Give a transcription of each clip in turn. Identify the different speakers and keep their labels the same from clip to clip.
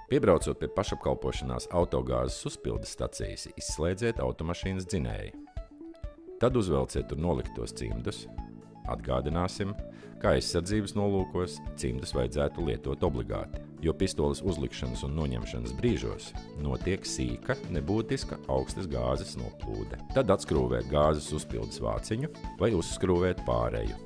Speaker 1: Piebraucot pie pašapkalpošanās autogāzes uzpildes stacijas, izslēdziet automašīnas dzinēju. Tad uzvelciet tur noliktos cimdus. Atgādināsim, ka aizsardzības nolūkos cimdus vajadzētu lietot obligāti, jo pistoles uzlikšanas un noņemšanas brīžos notiek sīka, nebūtiska augstas gāzes noplūde. Tad atskrūvēt gāzes uzpildes vāciņu vai uzskrūvēt pārēju.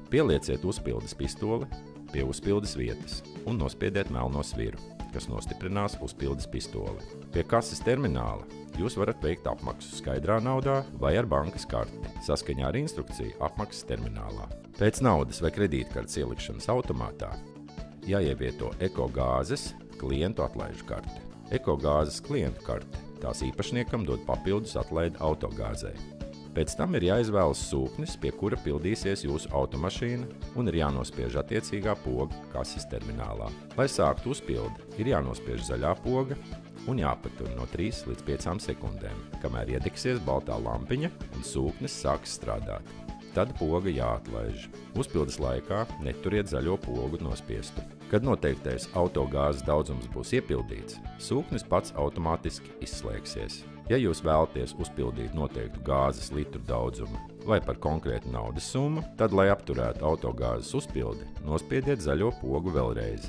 Speaker 1: Pielieciet uzpildes pistoli pie uzpildes vietas un nospiediet melno sviru, kas nostiprinās uzpildes pistoli. Pie kases termināla jūs varat veikt apmaksu skaidrā naudā vai ar bankas karti, saskaņā ar instrukciju apmaksas terminālā. Pēc naudas vai kredītkartes ielikšanas automātā jāievieto ekogāzes klientu atlaižu karte. Ekogāzes klientu karte tās īpašniekam dod papildus atlaidi autogāzei. Pēc tam ir jāizvēlas sūknis, pie kura pildīsies jūsu automašīna un ir jānospiež attiecīgā poga kases terminālā. Lai sāktu uzpildi, ir jānospiež zaļā poga un jāpatur no 3 līdz 5 sekundēm, kamēr iedegsies baltā lampiņa un sūknis sāks strādāt. Tad poga jāatlaiž. Uzpildes laikā neturiet zaļo pogu nospiestu. Kad noteiktais autogāzes daudzums būs iepildīts, sūknis pats automātiski izslēgsies. Ja jūs vēlaties uzpildīt noteiktu gāzes litru daudzumu vai par konkrētu naudas summu, tad, lai apturētu autogāzes uzpildi, nospiediet zaļo pogu vēlreiz.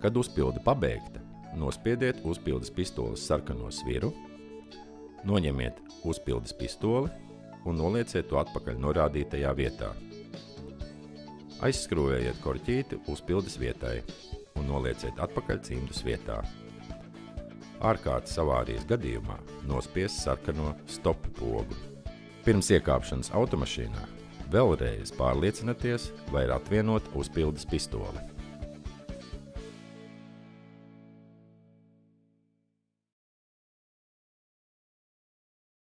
Speaker 1: Kad uzpilde pabeigta, nospiediet uzpildes pistoles sarkano sviru, noņemiet uzpildes pistoli un nolieciet to atpakaļ norādītajā vietā. Aizskrūvējiet korķīti uzpildes vietai un nolieciet atpakaļ cimdus vietā. Ārkārtas avārijas gadījumā nospiest sarkano stop pogu. Pirms iekāpšanas automašīnā vēlreiz pārliecinieties, vai ir atvienota uzpildes pistole.